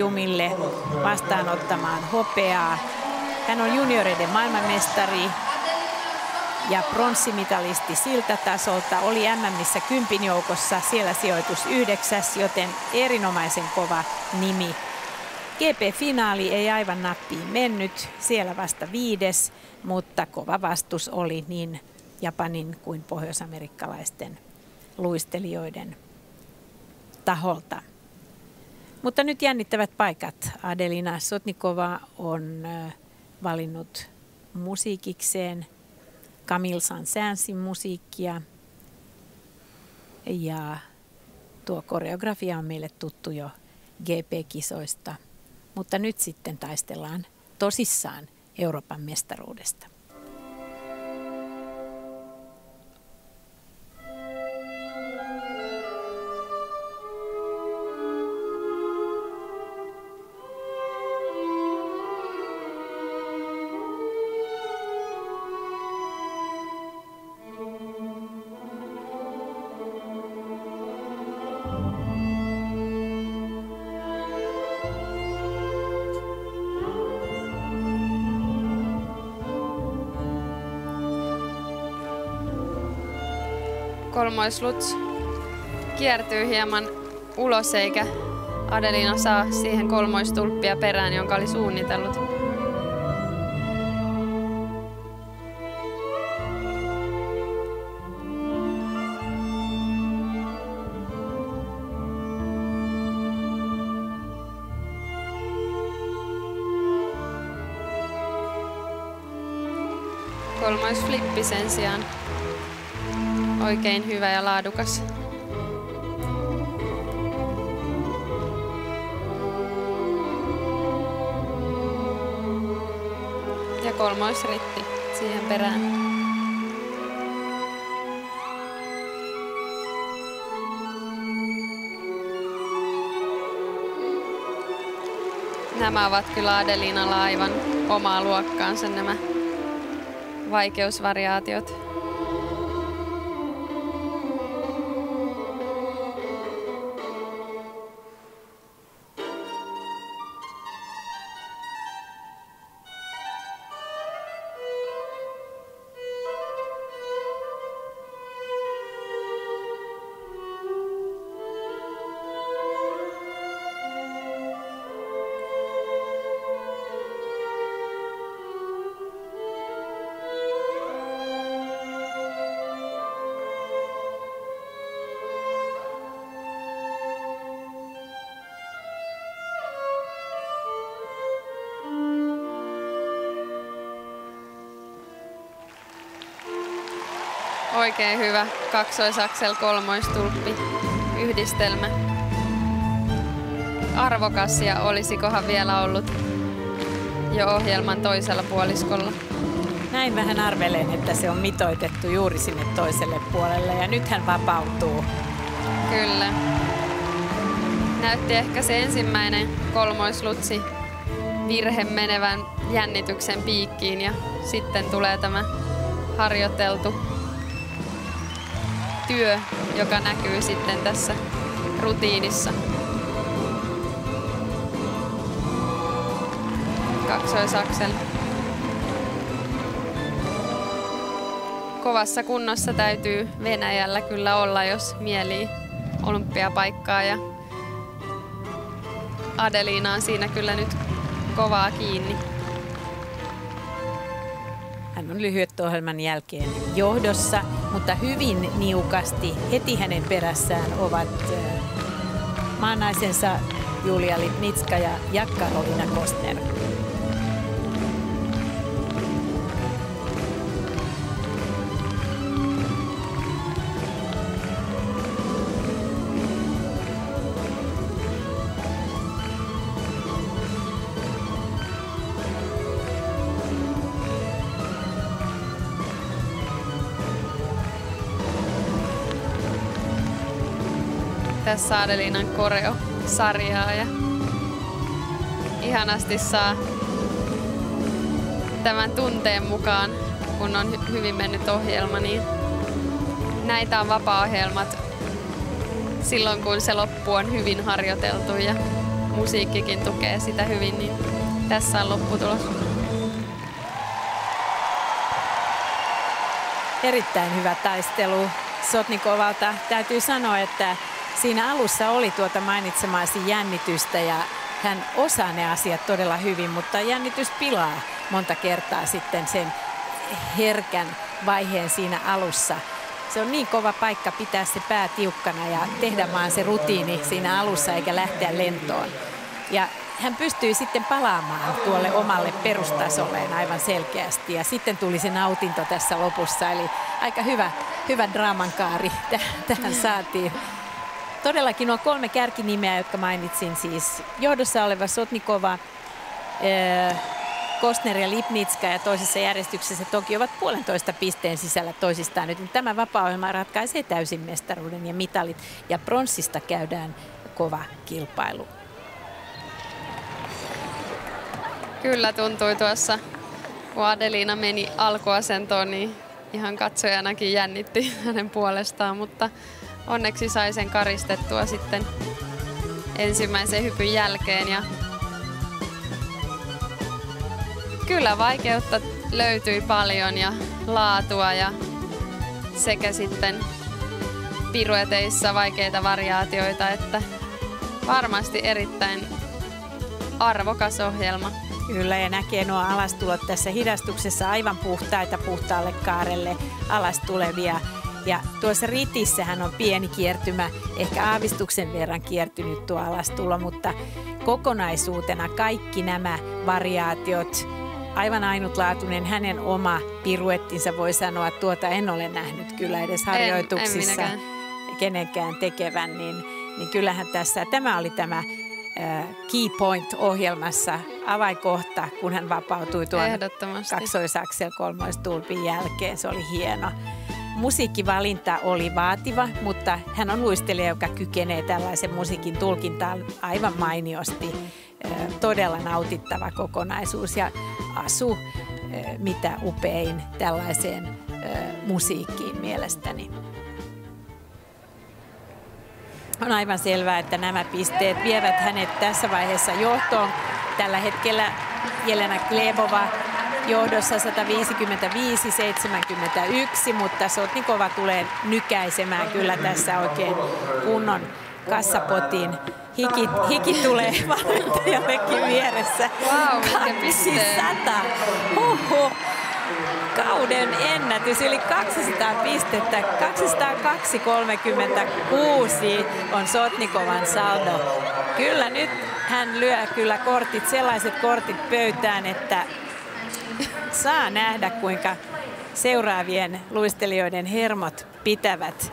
Jumille vastaanottamaan hopeaa. Hän on junioreiden maailmanmestari ja pronssimitalisti siltä tasolta. Oli MM:ssä 10 joukossa, siellä sijoitus 9, joten erinomaisen kova nimi. GP-finaali ei aivan nappiin mennyt, siellä vasta 5, mutta kova vastus oli niin Japanin kuin pohjoisamerikkalaisten luistelijoiden taholta. Mutta nyt jännittävät paikat. Adelina Sotnikova on valinnut musiikikseen Camille Saint-Saënsin musiikkia. Ja tuo koreografia on meille tuttu jo GP-kisoista. Mutta nyt sitten taistellaan tosissaan Euroopan mestaruudesta. Kolmoisluts kiertyy hieman ulos, eikä Adelina saa siihen kolmoistulppia perään, jonka oli suunnitellut. Kolmoisflippi sen sijaan. Oikein hyvä ja laadukas. Ja kolmoisritti siihen perään. Nämä ovat kyllä Adelinalla aivan omaa luokkaansa nämä vaikeusvariaatiot. Oikein hyvä kaksoisaksel kolmoistulppi yhdistelmä. Arvokas, ja olisikohan vielä ollut jo ohjelman toisella puoliskolla. Näin vähän arvelen, että se on mitoitettu juuri sinne toiselle puolelle, ja nyt hän vapautuu. Kyllä. Näytti ehkä se ensimmäinen kolmoislutsi virhe menevän jännityksen piikkiin, ja sitten tulee tämä harjoiteltu työ, joka näkyy sitten tässä rutiinissa. Kaksoisaksel. Kovassa kunnossa täytyy Venäjällä kyllä olla, jos mielii olympiapaikkaa, ja Adelina on siinä kyllä nyt kovaa kiinni. Hän on lyhyet-ohjelman jälkeen johdossa, mutta hyvin niukasti heti hänen perässään ovat maanaisensa Julia Lipnitska ja Karolina Kostner. Tässä Adelinan koreo-sarjaa, ja ihanasti saa tämän tunteen mukaan, kun on hyvin mennyt ohjelma, niin näitä on vapaa-ohjelmat silloin, kun se loppu on hyvin harjoiteltu ja musiikkikin tukee sitä hyvin, niin tässä on lopputulos. Erittäin hyvä taistelu Sotnikovalta. Täytyy sanoa, että siinä alussa oli tuota mainitsemaasi jännitystä ja hän osaa ne asiat todella hyvin, mutta jännitys pilaa monta kertaa sitten sen herkän vaiheen siinä alussa. Se on niin kova paikka pitää se pää tiukkana ja tehdä vaan se rutiini siinä alussa eikä lähteä lentoon. Ja hän pystyi sitten palaamaan tuolle omalle perustasolleen aivan selkeästi ja sitten tuli se nautinto tässä lopussa. Eli aika hyvä draaman kaari tähän saatiin. Todellakin nuo 3 kärkinimeä, jotka mainitsin siis. Johdossa oleva Sotnikova, Kostner ja Lipnitska ja toisessa järjestyksessä toki ovat 1,5 pisteen sisällä toisistaan. Nyt tämä vapaa-ohjelma ratkaisee täysin mestaruuden ja mitalit ja pronssista käydään kova kilpailu. Kyllä tuntui tuossa, kun Adelina meni alkuasentoon, niin ihan katsojanakin jännitti hänen puolestaan, mutta onneksi sai sen karistettua sitten ensimmäisen hypyn jälkeen. Ja kyllä vaikeutta löytyi paljon ja laatua ja sekä sitten pirueteissa vaikeita variaatioita, että varmasti erittäin arvokas ohjelma. Kyllä, ja näkee nuo alastulot tässä hidastuksessa aivan puhtaita puhtaalle kaarelle alastulevia. Ja tuossa ritissähän on pieni kiertymä, ehkä aavistuksen verran kiertynyt tuo alastulo, mutta kokonaisuutena kaikki nämä variaatiot, aivan ainutlaatuinen hänen oma piruettinsa, voi sanoa, että tuota en ole nähnyt kyllä edes harjoituksissa kenenkään tekevän, niin kyllähän tässä, tämä oli tämä Key Point-ohjelmassa avainkohta, kun hän vapautui tuon kaksoisaksel kolmoistulpin jälkeen. Se oli hieno. Musiikkivalinta oli vaativa, mutta hän on luistelija, joka kykenee tällaisen musiikin tulkintaan aivan mainiosti. Todella nautittava kokonaisuus ja asu mitä upein tällaiseen musiikkiin mielestäni. On aivan selvää, että nämä pisteet vievät hänet tässä vaiheessa johtoon. Tällä hetkellä Jelena Glebova johdossa 155-71, mutta Sotnikova tulee nykäisemään kyllä tässä oikein kunnon kassapotin. Hiki tulee valmentajallekin vieressä. Wow, 200. Kauden ennätys, yli 200 pistettä, 202,36 on Sotnikovan saldo. Kyllä nyt hän lyö kyllä sellaiset kortit pöytään, että saa nähdä kuinka seuraavien luistelijoiden hermot pitävät